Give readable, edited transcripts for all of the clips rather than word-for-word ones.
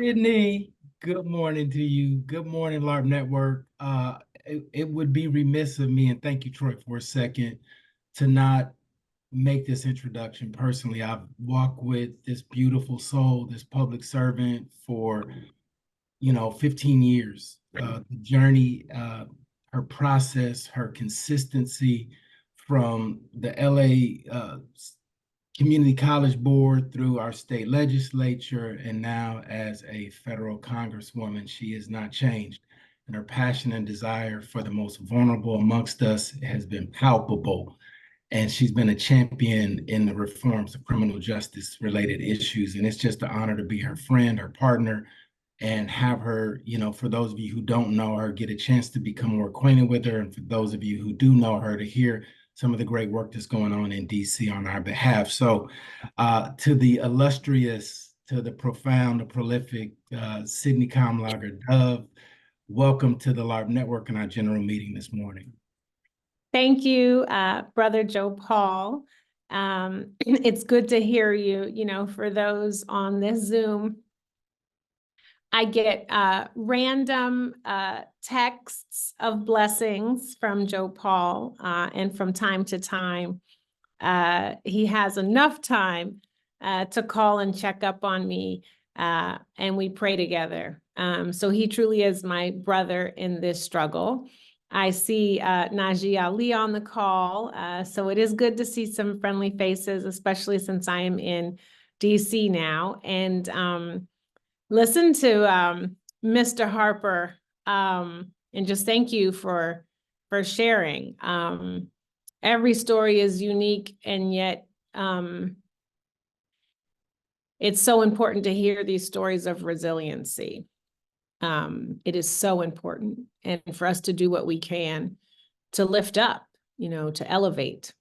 Brittany, good morning to you. Good morning, LARP Network. It would be remiss of me, and thank you, Troy, for a second, to not make this introduction personally. I've walked with this beautiful soul, this public servant for, 15 years. The journey, her process, her consistency from the LA Community College Board through our state legislature, and now as a federal Congresswoman, she has not changed. And her passion and desire for the most vulnerable amongst us has been palpable. And she's been a champion in the reforms of criminal justice related issues. And it's just an honor to be her friend, her partner, and have her, for those of you who don't know her, get a chance to become more acquainted with her. And for those of you who do know her, to hear some of the great work that's going on in DC on our behalf. So to the illustrious, to the profound, the prolific Sydney Kamlager Dove, welcome to the LARP Network and our general meeting this morning. Thank you, Brother Joe Paul. It's good to hear you. For those on this Zoom, I get random texts of blessings from Joe Paul, and from time to time, he has enough time to call and check up on me, and we pray together. So he truly is my brother in this struggle. I see Najee Ali on the call, so it is good to see some friendly faces, especially since I am in DC now. And listen to Mr. Harper, and just thank you for sharing. Every story is unique, and yet it's so important to hear these stories of resiliency. It is so important, and for us to do what we can to lift up, to elevate,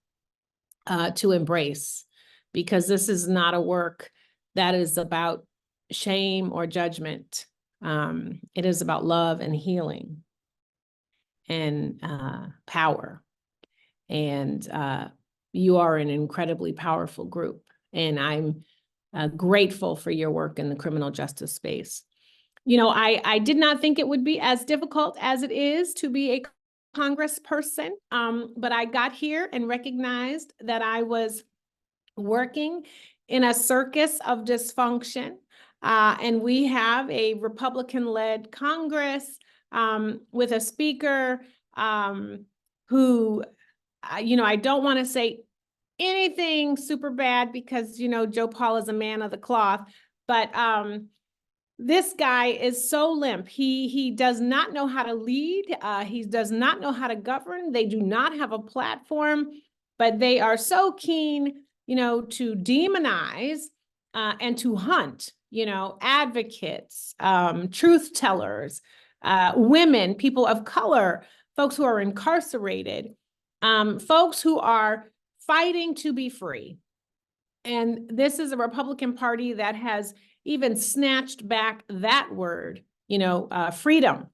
to embrace, because this is not a work that is about shame or judgment. It is about love and healing and power. And you are an incredibly powerful group, and I'm grateful for your work in the criminal justice space. I did not think it would be as difficult as it is to be a congressperson, but I got here and recognized that I was working in a circus of dysfunction. And we have a Republican-led Congress with a speaker who, I don't want to say anything super bad because, Joe Paul is a man of the cloth, but this guy is so limp. He does not know how to lead. He does not know how to govern. They do not have a platform, but they are so keen, to demonize and to hunt, advocates, truth tellers, women, people of color, folks who are incarcerated, folks who are fighting to be free. And this is a Republican Party that has even snatched back that word, freedom,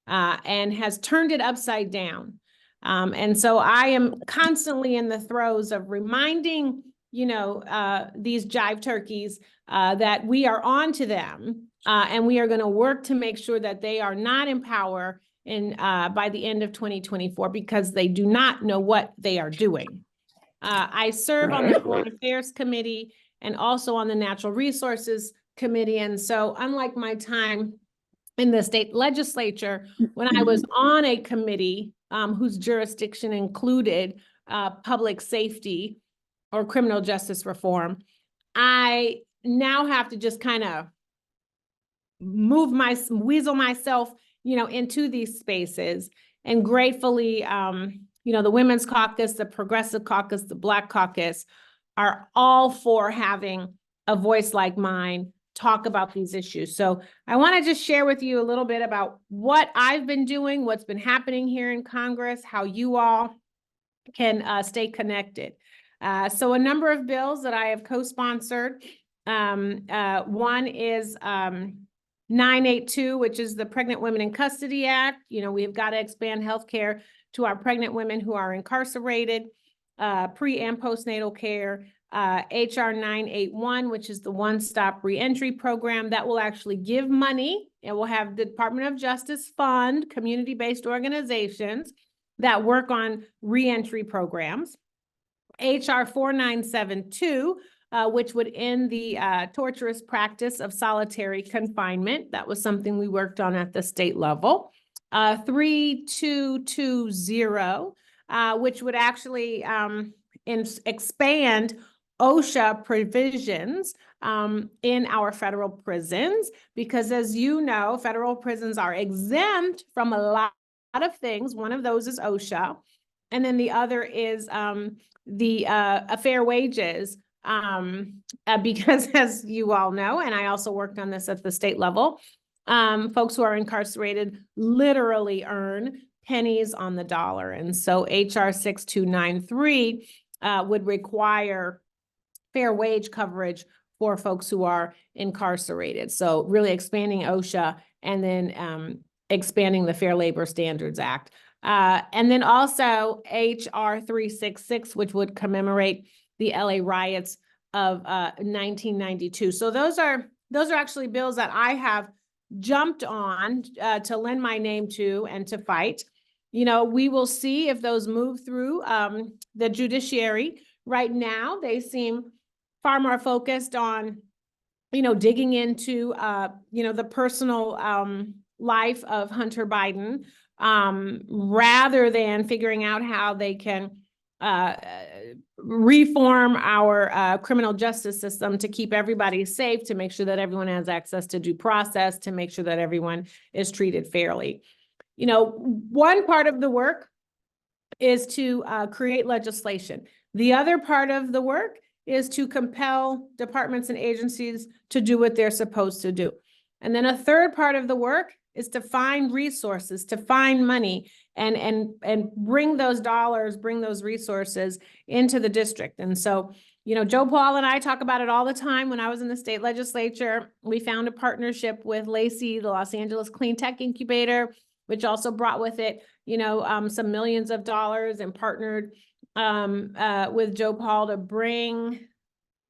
and has turned it upside down. And so I am constantly in the throes of reminding, these jive turkeys that we are on to them, and we are going to work to make sure that they are not in power by the end of 2024, because they do not know what they are doing. I serve on the Foreign Affairs Committee and also on the Natural Resources Committee. And so unlike my time in the state legislature, when I was on a committee whose jurisdiction included public safety or criminal justice reform, I now have to just kind of weasel myself, into these spaces. And gratefully, the Women's Caucus, the Progressive Caucus, the Black Caucus are all for having a voice like mine talk about these issues. So I want to just share with you a little bit about what I've been doing, what's been happening here in Congress, how you all can stay connected. So a number of bills that I have co-sponsored. One is 982, which is the Pregnant Women in Custody Act. We've got to expand healthcare to our pregnant women who are incarcerated, pre and postnatal care. HR 981, which is the one-stop reentry program that will actually give money. It will have the Department of Justice fund community-based organizations that work on reentry programs. HR 4972, which would end the torturous practice of solitary confinement. That was something we worked on at the state level. 3220, which would actually expand OSHA provisions in our federal prisons, because as you know, federal prisons are exempt from a lot of things. One of those is OSHA, and then the other is fair wages, because as you all know, and I also worked on this at the state level, folks who are incarcerated literally earn pennies on the dollar. And so HR 6293 would require fair wage coverage for folks who are incarcerated. So really expanding OSHA and then expanding the Fair Labor Standards Act. And then also HR 366, which would commemorate the LA riots of 1992. So those are actually bills that I have jumped on to lend my name to and to fight. You know, we will see if those move through the judiciary. Right now, they seem far more focused on, you know, digging into, you know, the personal life of Hunter Biden, rather than figuring out how they can reform our criminal justice system to keep everybody safe, to make sure that everyone has access to due process, to make sure that everyone is treated fairly. You know, one part of the work is to create legislation. The other part of the work is to compel departments and agencies to do what they're supposed to do. And then a third part of the work is to find resources, to find money, and bring those dollars, bring those resources into the district. And so, you know, Joe Paul and I talk about it all the time. When I was in the state legislature, we found a partnership with Lacey, the Los Angeles Clean Tech Incubator, which also brought with it, you know, some millions of dollars, and partnered with Joe Paul to bring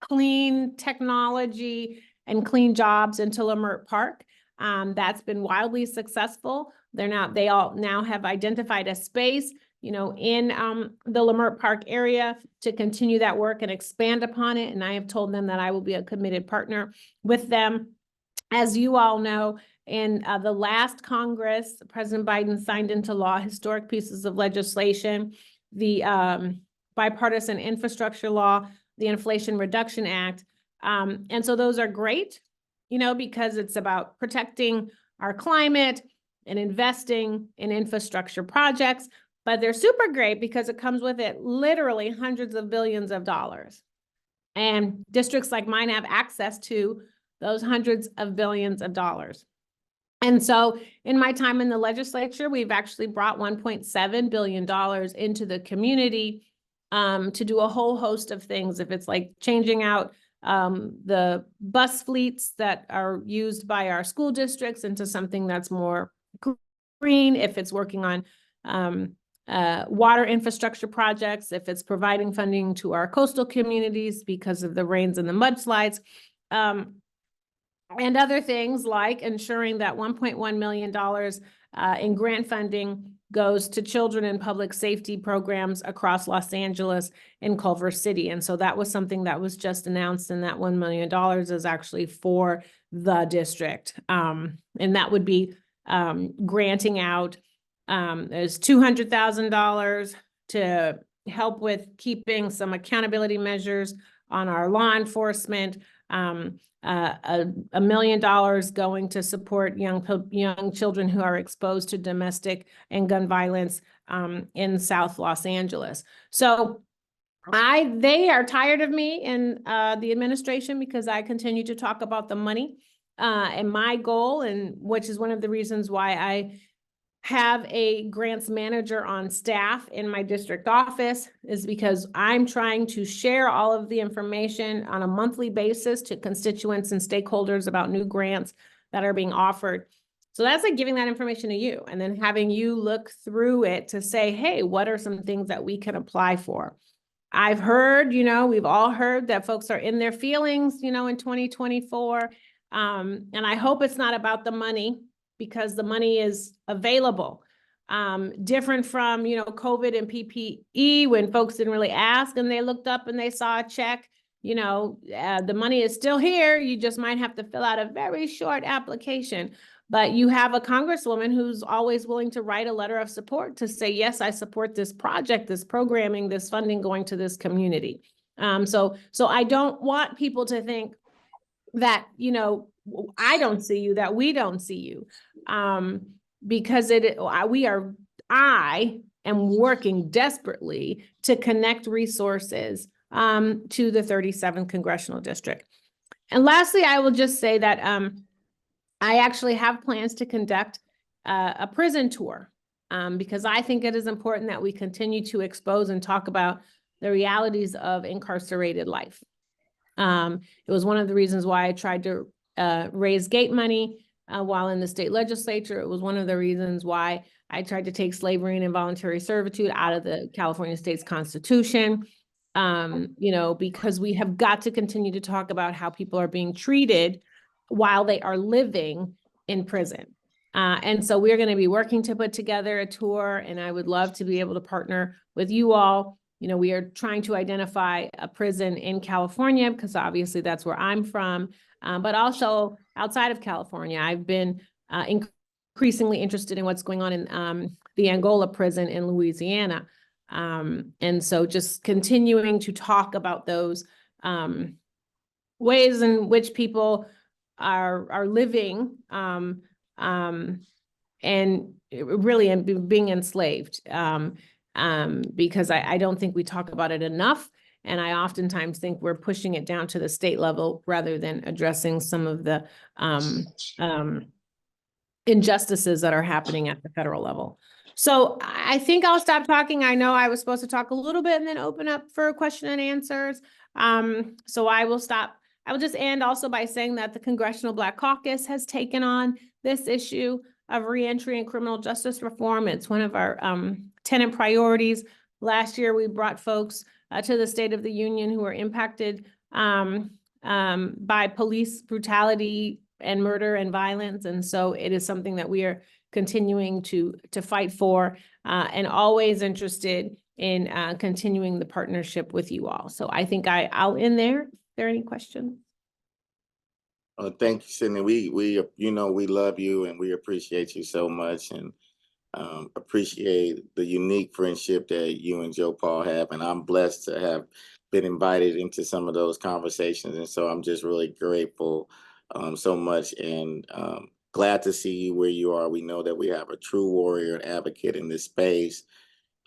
clean technology and clean jobs into LARRP Park. That's been wildly successful. They all now have identified a space, you know, in the LARRP Park area to continue that work and expand upon it. And I have told them that I will be a committed partner with them. As you all know, in the last Congress, President Biden signed into law historic pieces of legislation, the bipartisan infrastructure law, the Inflation Reduction Act. And so those are great, you know, because it's about protecting our climate and investing in infrastructure projects. But they're super great because it comes with it literally hundreds of billions of dollars. And districts like mine have access to those hundreds of billions of dollars. And so in my time in the legislature, we've actually brought $1.7 billion into the community to do a whole host of things. If it's like changing out the bus fleets that are used by our school districts into something that's more green, if it's working on water infrastructure projects, if it's providing funding to our coastal communities because of the rains and the mudslides, and other things like ensuring that $1.1 million in grant funding goes to children in public safety programs across Los Angeles and Culver City. And so that was something that was just announced, and that $1 million is actually for the district. And that would be granting out, there's $200,000 to help with keeping some accountability measures on our law enforcement, $1 million going to support young children who are exposed to domestic and gun violence in South Los Angeles. So they are tired of me in the administration because I continue to talk about the money, and my goal, and which is one of the reasons why I have a grants manager on staff in my district office, is because I'm trying to share all of the information on a monthly basis to constituents and stakeholders about new grants that are being offered. So that's like giving that information to you and then having you look through it to say, hey, what are some things that we can apply for? I've heard, we've all heard that folks are in their feelings, in 2024. And I hope it's not about the money, because the money is available. Different from, COVID and PPE, when folks didn't really ask and they looked up and they saw a check. The money is still here. You just might have to fill out a very short application. But you have a Congresswoman who's always willing to write a letter of support to say, yes, I support this project, this programming, this funding going to this community. So I don't want people to think that, I don't see you, that we don't see you. Because I am working desperately to connect resources to the 37th Congressional District. And lastly, I will just say that I actually have plans to conduct a prison tour, because I think it is important that we continue to expose and talk about the realities of incarcerated life. It was one of the reasons why I tried to raise gate money while in the state legislature. It was one of the reasons why I tried to take slavery and involuntary servitude out of the California state's constitution. Because we have got to continue to talk about how people are being treated while they are living in prison. And so we're going to be working to put together a tour, and I would love to be able to partner with you all. We are trying to identify a prison in California, because obviously that's where I'm from, but also outside of California. I've been increasingly interested in what's going on in the Angola prison in Louisiana. And so just continuing to talk about those ways in which people are living and really being enslaved, because I don't think we talk about it enough. And I oftentimes think we're pushing it down to the state level rather than addressing some of the injustices that are happening at the federal level. So I think I'll stop talking. I know I was supposed to talk a little bit and then open up for question and answers. So I will stop. I will just end also by saying that the Congressional Black Caucus has taken on this issue of reentry and criminal justice reform. It's one of our tenant priorities. Last year, we brought folks to the State of the Union who were impacted by police brutality and murder and violence. And so it is something that we are continuing to fight for, and always interested in continuing the partnership with you all. So I think I'll end there. Are there any questions? Thank you, Sydney. We love you and we appreciate you so much, and appreciate the unique friendship that you and Joe Paul have. And I'm blessed to have been invited into some of those conversations. And so I'm just really grateful so much, and glad to see you where you are. We know that we have a true warrior and advocate in this space.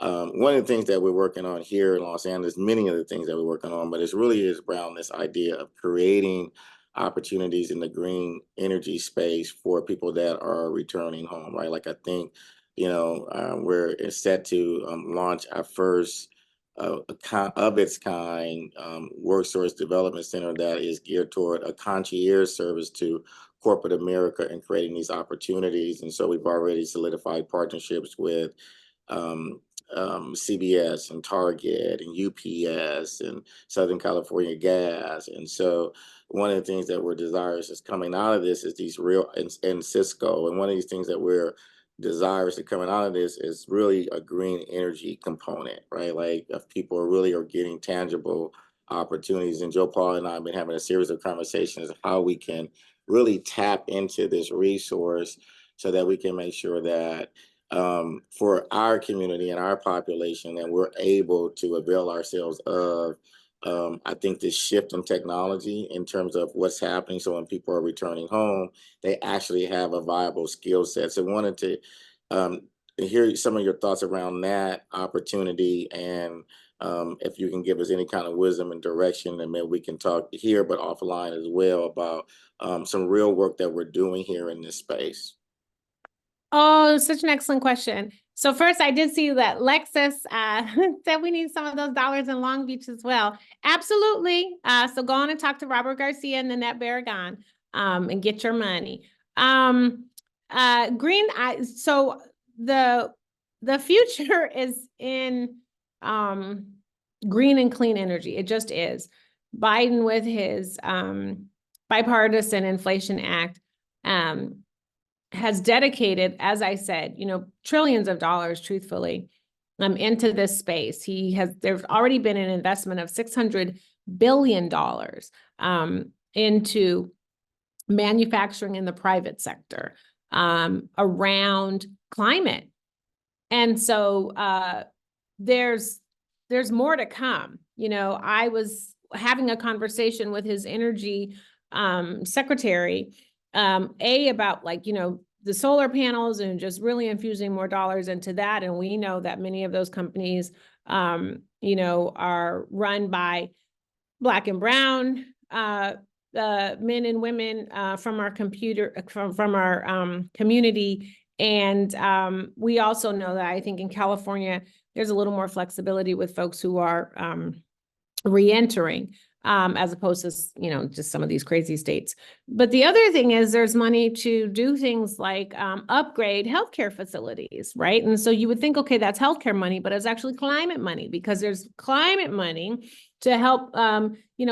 One of the things that we're working on here in Los Angeles, many of the things that we're working on, but it really is around this idea of creating opportunities in the green energy space for people that are returning home, right? Like I think, we're set to launch our first of its kind workforce development center that is geared toward a concierge service to corporate America and creating these opportunities. And so we've already solidified partnerships with CBS and Target and UPS and Southern California Gas. And so one of the things that we're desirous is coming out of this is these real, and Cisco. And one of these things that we're desirous of coming out of this is really a green energy component, right? Like if people are getting tangible opportunities. And Joe Paul and I have been having a series of conversations of how we can really tap into this resource so that we can make sure that for our community and our population, that we're able to avail ourselves of, I think, this shift in technology in terms of what's happening. So when people are returning home, they actually have a viable skill set. So I wanted to hear some of your thoughts around that opportunity, and if you can give us any kind of wisdom and direction, and maybe we can talk here, but offline as well, about some real work that we're doing here in this space. Oh, such an excellent question. So first, I did see that Lexus said we need some of those dollars in Long Beach as well. Absolutely. So go on and talk to Robert Garcia and Nanette Barragan and get your money. So the future is in green and clean energy. It just is. Biden with his bipartisan Inflation Act has dedicated, as I said, trillions of dollars, truthfully, into this space. There's already been an investment of $600 billion into manufacturing in the private sector around climate. And so there's more to come. I was having a conversation with his energy secretary, about the solar panels and just really infusing more dollars into that. And we know that many of those companies, are run by Black and brown men and women from our community. And we also know that I think in California, there's a little more flexibility with folks who are re-entering, as opposed to, just some of these crazy states. But the other thing is there's money to do things like upgrade healthcare facilities, right? And so you would think, okay, that's healthcare money, but it's actually climate money, because there's climate money to help,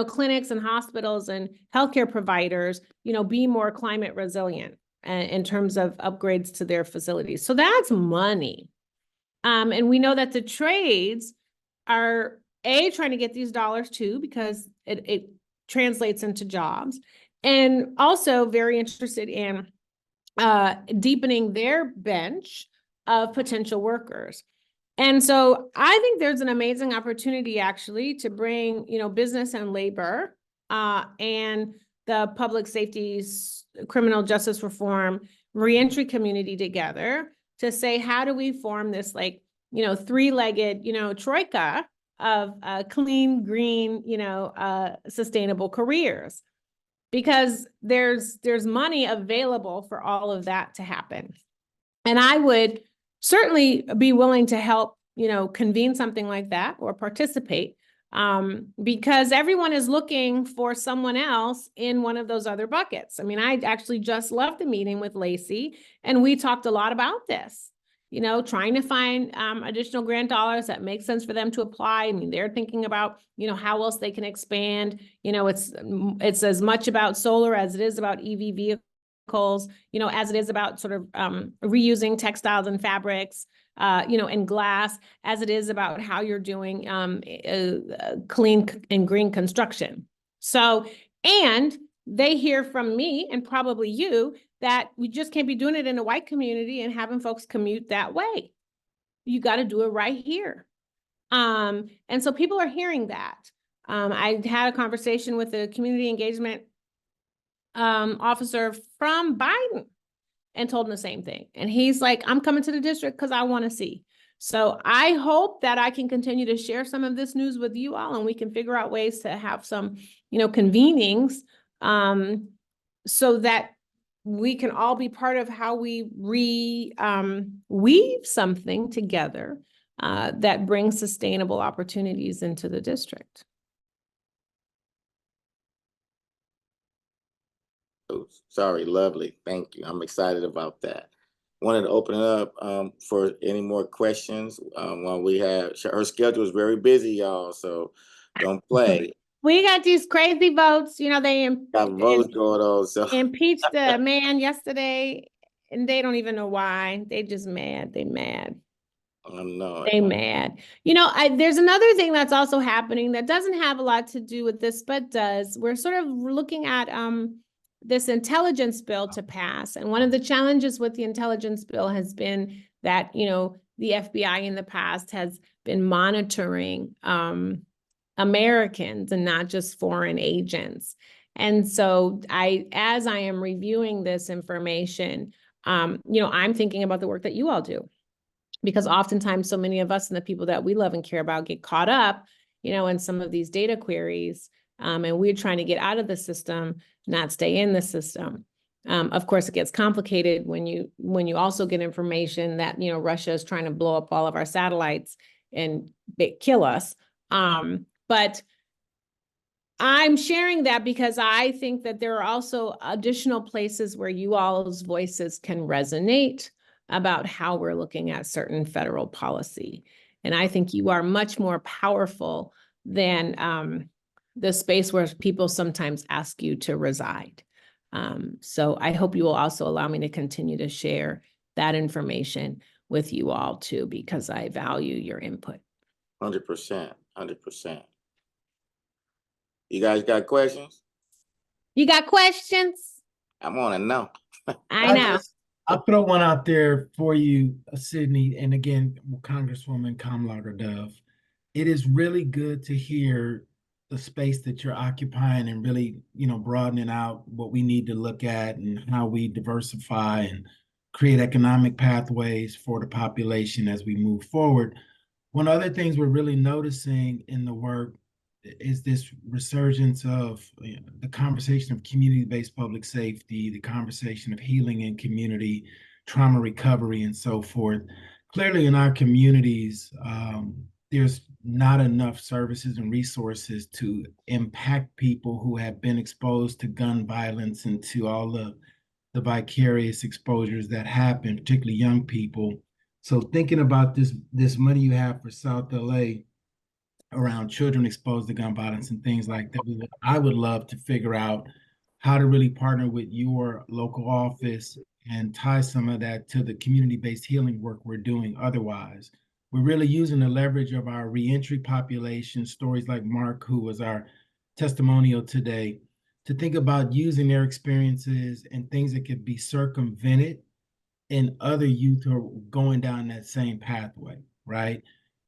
clinics and hospitals and healthcare providers, be more climate resilient in terms of upgrades to their facilities. So that's money. And we know that the trades are trying to get these dollars too, because it translates into jobs, and also very interested in deepening their bench of potential workers. And so I think there's an amazing opportunity actually to bring, business and labor and the public safety, criminal justice reform, reentry community together to say, how do we form this three-legged, troika of clean, green, sustainable careers? Because there's money available for all of that to happen. And I would certainly be willing to help, convene something like that or participate, because everyone is looking for someone else in one of those other buckets. I mean, I actually just left a meeting with Lacey, and we talked a lot about this, trying to find additional grant dollars that make sense for them to apply. I mean, they're thinking about, how else they can expand. It's as much about solar as it is about EV vehicles, as it is about sort of reusing textiles and fabrics, and glass, as it is about how you're doing clean and green construction. So, and they hear from me and probably you that we just can't be doing it in a white community and having folks commute that way. You got to do it right here. And so people are hearing that. I had a conversation with the community engagement officer from Biden and told him the same thing. And he's like, I'm coming to the district because I want to see. So I hope that I can continue to share some of this news with you all, and we can figure out ways to have some, convenings, so that we can all be part of how we weave something together that brings sustainable opportunities into the district. Oh, sorry, lovely. Thank you. I'm excited about that. Wanted to open it up for any more questions while we have, her schedule is very busy, y'all, so don't play. We got these crazy votes, they Got votes going on, so impeached the man yesterday, and they don't even know why. They just mad. They mad. They mad. There's another thing that's also happening that doesn't have a lot to do with this, but does. We're sort of looking at this intelligence bill to pass. And one of the challenges with the intelligence bill has been that, the FBI in the past has been monitoring Americans and not just foreign agents. And so as I am reviewing this information, I'm thinking about the work that you all do, because oftentimes so many of us and the people that we love and care about get caught up, in some of these data queries, and we're trying to get out of the system, not stay in the system. Of course, it gets complicated when you also get information that, Russia is trying to blow up all of our satellites and kill us. But I'm sharing that because I think that there are also additional places where you all's voices can resonate about how we're looking at certain federal policy. And I think you are much more powerful than the space where people sometimes ask you to reside. So I hope you will also allow me to continue to share that information with you all too, because I value your input. 100%, 100%. You guys got questions? You got questions? I want to know. I know. I'll throw one out there for you, Sydney, and again, Congresswoman Kamlager Dove. It is really good to hear the space that you're occupying and really, broadening out what we need to look at and how we diversify and create economic pathways for the population as we move forward. One of the things we're really noticing in the work is this resurgence of the conversation of community-based public safety, the conversation of healing in community, trauma recovery, and so forth. Clearly, in our communities, there's not enough services and resources to impact people who have been exposed to gun violence and to all the vicarious exposures that happen, particularly young people. So thinking about this money you have for South LA around children exposed to gun violence and things like that, I would love to figure out how to really partner with your local office and tie some of that to the community-based healing work we're doing otherwise. We're really using the leverage of our reentry population, stories like Mark, who was our testimonial today, to think about using their experiences and things that could be circumvented in other youth who are going down that same pathway, right?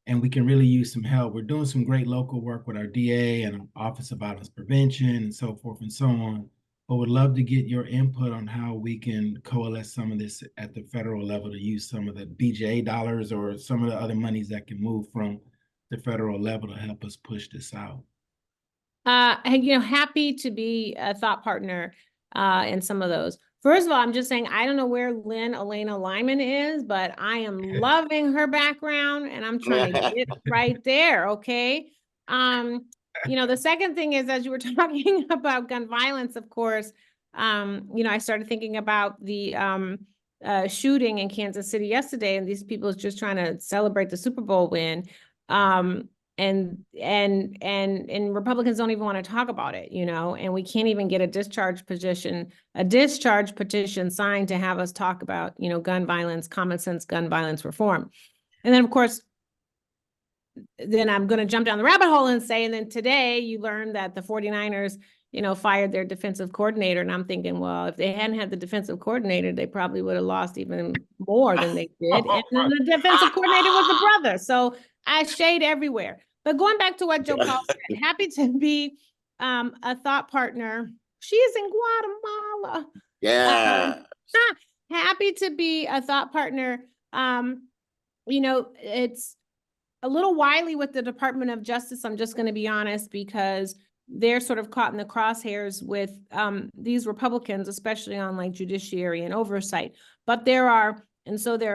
And we can really use some help. We're doing some great local work with our DA and Office of Violence Prevention and so forth and so on. But would love to get your input on how we can coalesce some of this at the federal level to use some of the BJA dollars or some of the other monies that can move from the federal level to help us push this out. And, happy to be a thought partner in some of those. First of all, I'm just saying, I don't know where Lynn Elena Lyman is, but I am loving her background and I'm trying to get right there. Okay. The second thing is, as you were talking about gun violence, of course, I started thinking about the shooting in Kansas City yesterday, and these people just trying to celebrate the Super Bowl win. And Republicans don't even want to talk about it, and we can't even get a discharge petition signed to have us talk about, gun violence, common sense gun violence reform. And then, of course, then I'm going to jump down the rabbit hole and say, and then today you learned that the 49ers, fired their defensive coordinator. And I'm thinking, well, if they hadn't had the defensive coordinator, they probably would have lost even more than they did. And then the defensive coordinator was the brother. So I shade everywhere. But going back to what Joe Paul said, happy to be a thought partner. She is in Guatemala. Yeah. Happy to be a thought partner. It's a little wily with the Department of Justice. I'm just going to be honest, because they're sort of caught in the crosshairs with these Republicans, especially on like judiciary and oversight. But they're a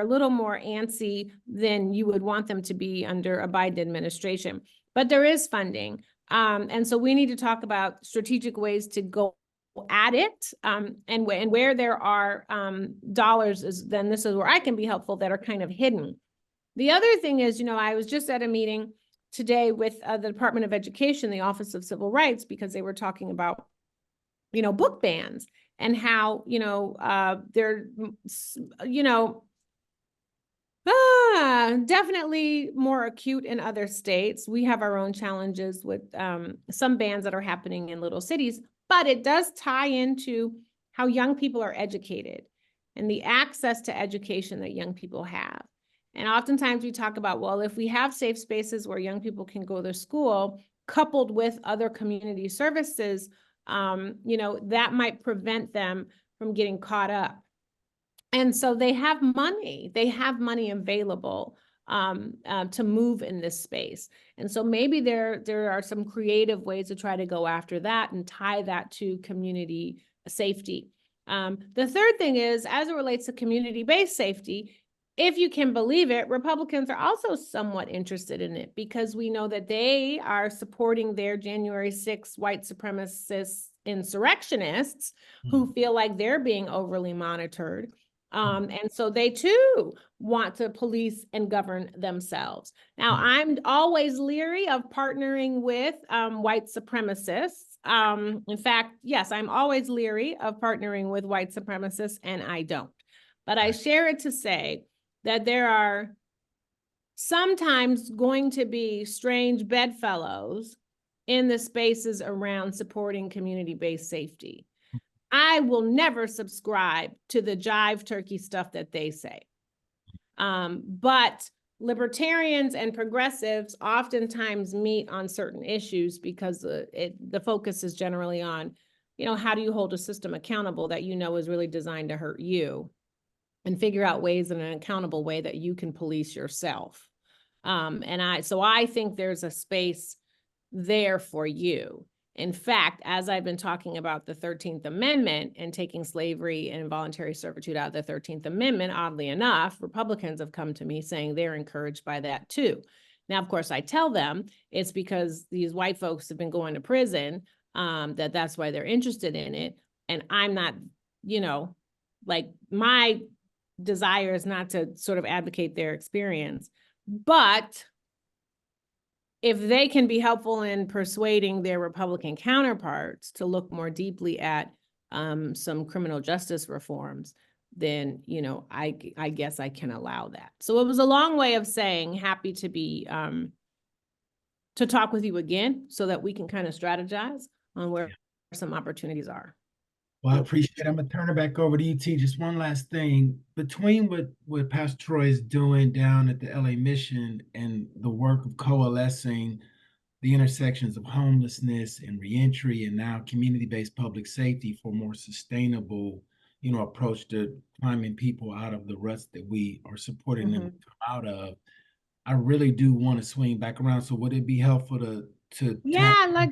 little more antsy than you would want them to be under a Biden administration. But there is funding. And so we need to talk about strategic ways to go at it. And where there are dollars, then this is where I can be helpful, that are kind of hidden. The other thing is, I was just at a meeting today with the Department of Education, the Office of Civil Rights, because they were talking about, book bans and how, they're, definitely more acute in other states. We have our own challenges with some bans that are happening in little cities, but it does tie into how young people are educated and the access to education that young people have. And oftentimes we talk about, well, if we have safe spaces where young people can go to school, coupled with other community services, that might prevent them from getting caught up. And so they have money available to move in this space. And so maybe there are some creative ways to try to go after that and tie that to community safety. The third thing is, as it relates to community-based safety, if you can believe it, Republicans are also somewhat interested in it, because we know that they are supporting their January 6th white supremacist insurrectionists who feel like they're being overly monitored. And so they too want to police and govern themselves. Now, I'm always leery of partnering with white supremacists. In fact, yes, I'm always leery of partnering with white supremacists, and I don't. But I share it to say that there are sometimes going to be strange bedfellows in the spaces around supporting community-based safety. I will never subscribe to the jive turkey stuff that they say. But libertarians and progressives oftentimes meet on certain issues because the focus is generally on, how do you hold a system accountable that is really designed to hurt you, and figure out ways in an accountable way that you can police yourself. So I think there's a space there for you. In fact, as I've been talking about the 13th Amendment and taking slavery and involuntary servitude out of the 13th Amendment, oddly enough, Republicans have come to me saying they're encouraged by that too. Now, of course, I tell them it's because these white folks have been going to prison, that's why they're interested in it. And I'm not, my desire is not to sort of advocate their experience, but if they can be helpful in persuading their Republican counterparts to look more deeply at some criminal justice reforms, then, I guess I can allow that. So it was a long way of saying happy to be, to talk with you again so that we can kind of strategize on where some opportunities are. Well, I appreciate it. I'm gonna turn it back over to you, T. Just one last thing. Between what Pastor Troy is doing down at the LA Mission and the work of coalescing the intersections of homelessness and reentry and now community-based public safety for more sustainable, approach to climbing people out of the ruts that we are supporting them to come out of, I really do want to swing back around. So would it be helpful to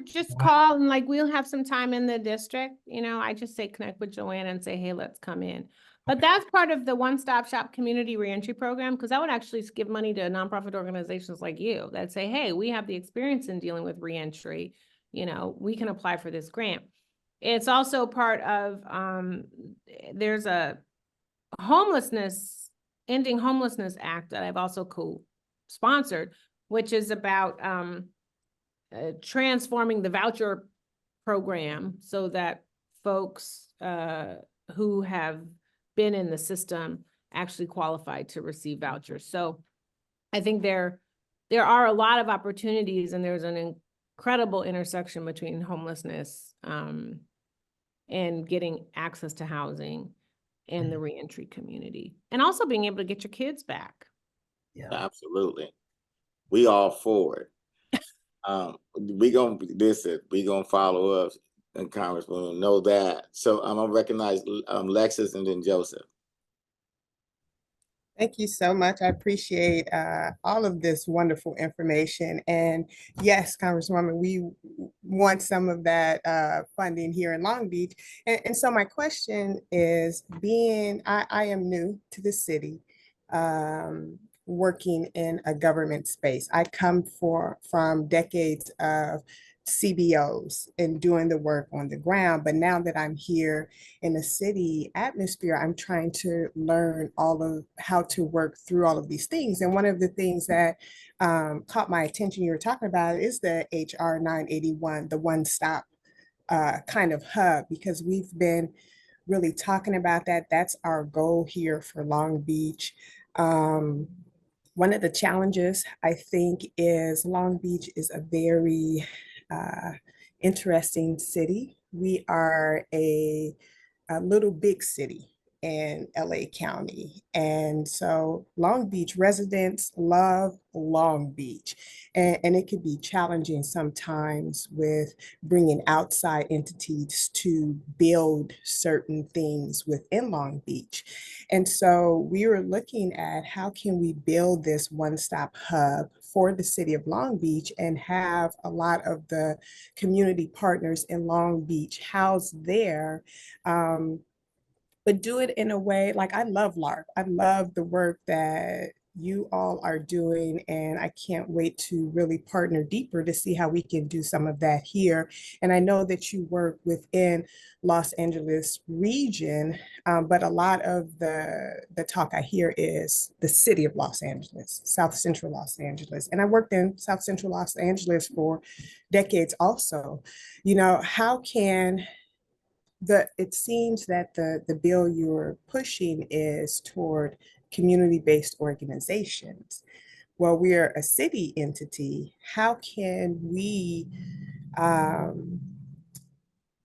just call and we'll have some time in the district. I just say connect with Joanna and say, hey, let's come in. But that's part of the one-stop shop community reentry program, because I would actually give money to nonprofit organizations like you that say, hey, we have the experience in dealing with reentry. We can apply for this grant. It's also part of, there's a Ending Homelessness Act that I've also co-sponsored, which is about transforming the voucher program so that folks who have been in the system actually qualify to receive vouchers. So I think there are a lot of opportunities, and there's an incredible intersection between homelessness and getting access to housing and the reentry community, and also being able to get your kids back. Yeah, absolutely. We all for it. We gonna follow up, and Congresswoman know that. So I'm gonna recognize Lexus and then Joseph. Thank you so much. I appreciate all of this wonderful information. And yes, Congresswoman, we want some of that funding here in Long Beach. And so my question is, I am new to the city, working in a government space. I come from decades of CBOs and doing the work on the ground. But now that I'm here in a city atmosphere, I'm trying to learn all of how to work through all of these things. And one of the things that caught my attention you were talking about is the HR 981, the one-stop kind of hub, because we've been really talking about that. That's our goal here for Long Beach. One of the challenges, I think, is Long Beach is a very interesting city. We are a little big city in LA County. And so Long Beach residents love Long Beach. And it could be challenging sometimes with bringing outside entities to build certain things within Long Beach. And so we were looking at how can we build this one-stop hub for the city of Long Beach and have a lot of the community partners in Long Beach housed there, but do it in a way, like I love LARRP. I love the work that you all are doing, and I can't wait to really partner deeper to see how we can do some of that here. And I know that you work within Los Angeles region, but a lot of the talk I hear is the city of Los Angeles, South Central Los Angeles. And I worked in South Central Los Angeles for decades also. You know, how can it seems that the bill you're pushing is toward community-based organizations. Well, we're a city entity. How can we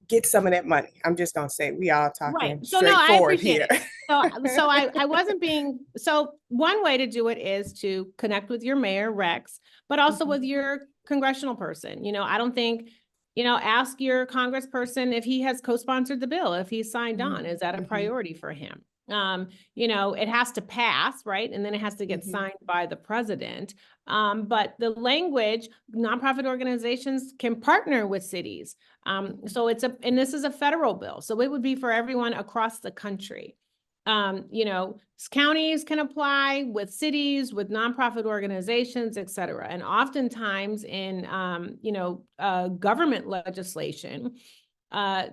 get some of that money? I'm just gonna say we all talking Right. So no, I straightforward appreciate here. it. So I wasn't being, so one way to do it is to connect with your mayor, Rex, but also with your congressional person. You know, I don't think, you know, ask your congressperson if he has co-sponsored the bill, if he's signed on, is that a priority for him? You know, it has to pass, right? And then it has to get signed by the president. But the language, nonprofit organizations can partner with cities. So and this is a federal bill, so it would be for everyone across the country. You know, counties can apply with cities, with nonprofit organizations, et cetera. And oftentimes in, you know, government legislation,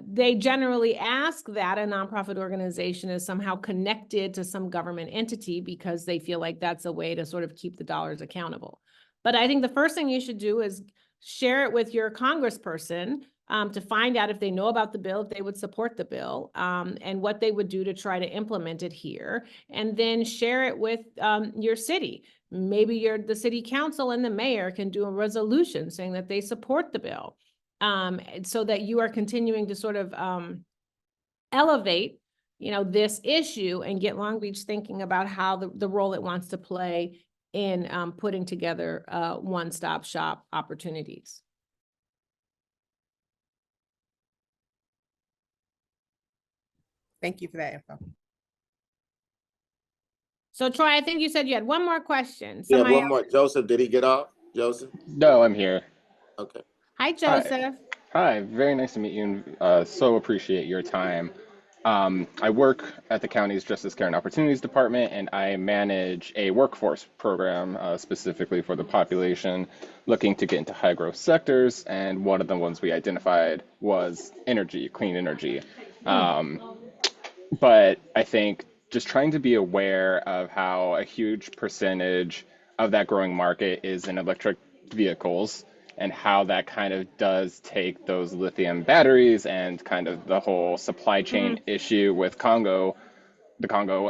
they generally ask that a nonprofit organization is somehow connected to some government entity because they feel like that's a way to sort of keep the dollars accountable. But I think the first thing you should do is share it with your congressperson to find out if they know about the bill, if they would support the bill, and what they would do to try to implement it here, and then share it with your city. Maybe the city council and the mayor can do a resolution saying that they support the bill, so that you are continuing to sort of elevate, you know, this issue and get Long Beach thinking about how the role it wants to play in putting together one-stop shop opportunities. Thank you for that info. So Troy, I think you said you had one more question. Yeah, Somebody one more. Joseph, did he get off? Joseph? No, I'm here. Okay. Hi, Joseph. Hi, very nice to meet you, and so appreciate your time. I work at the county's Justice Care and Opportunities Department, and I manage a workforce program specifically for the population looking to get into high growth sectors. And one of the ones we identified was energy, clean energy. But I think just trying to be aware of how a huge percentage of that growing market is in electric vehicles and how that kind of does take those lithium batteries and kind of the whole supply chain issue with the Congo.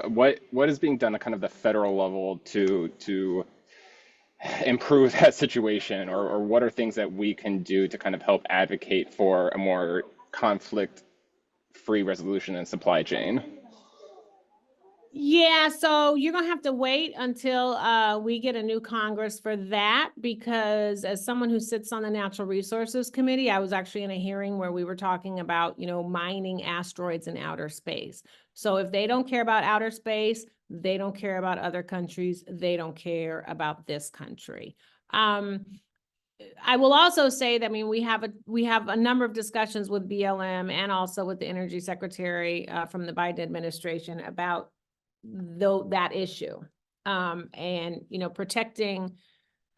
What is being done at kind of the federal level to improve that situation, or what are things that we can do to kind of help advocate for a more conflict-free resolution in supply chain? Yeah, so you're gonna have to wait until we get a new Congress for that, because as someone who sits on the Natural Resources Committee, I was actually in a hearing where we were talking about, you know, mining asteroids in outer space. So if they don't care about outer space, they don't care about other countries, they don't care about this country. I will also say that, I mean, we have a number of discussions with BLM and also with the Energy Secretary from the Biden administration about that issue, and, you know, protecting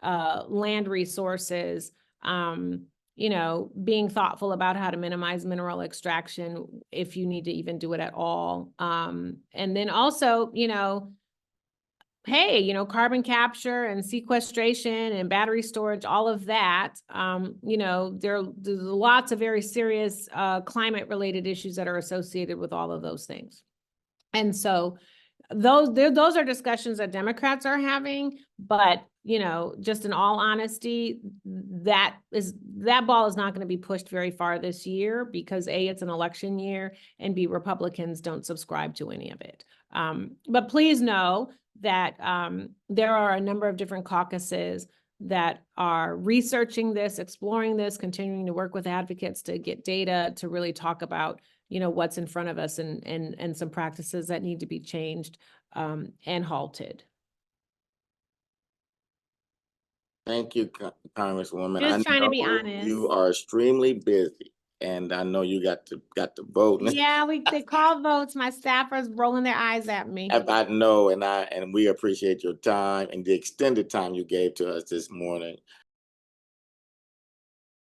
land resources, you know, being thoughtful about how to minimize mineral extraction if you need to even do it at all, and then also, you know, hey, you know, carbon capture and sequestration and battery storage, all of that, you know, there's lots of very serious climate related issues that are associated with all of those things. And so those are discussions that Democrats are having, but, you know, just in all honesty, that ball is not going to be pushed very far this year because A, it's an election year, and B, Republicans don't subscribe to any of it. But please know that there are a number of different caucuses that are researching this, exploring this, continuing to work with advocates to get data to really talk about, you know, what's in front of us and some practices that need to be changed and halted. Thank you, Congresswoman. Just trying to be know honest. you are extremely busy. and I know you got to vote. Yeah, they call votes. My staffers rolling their eyes at me. I know, and we appreciate your time and the extended time you gave to us this morning.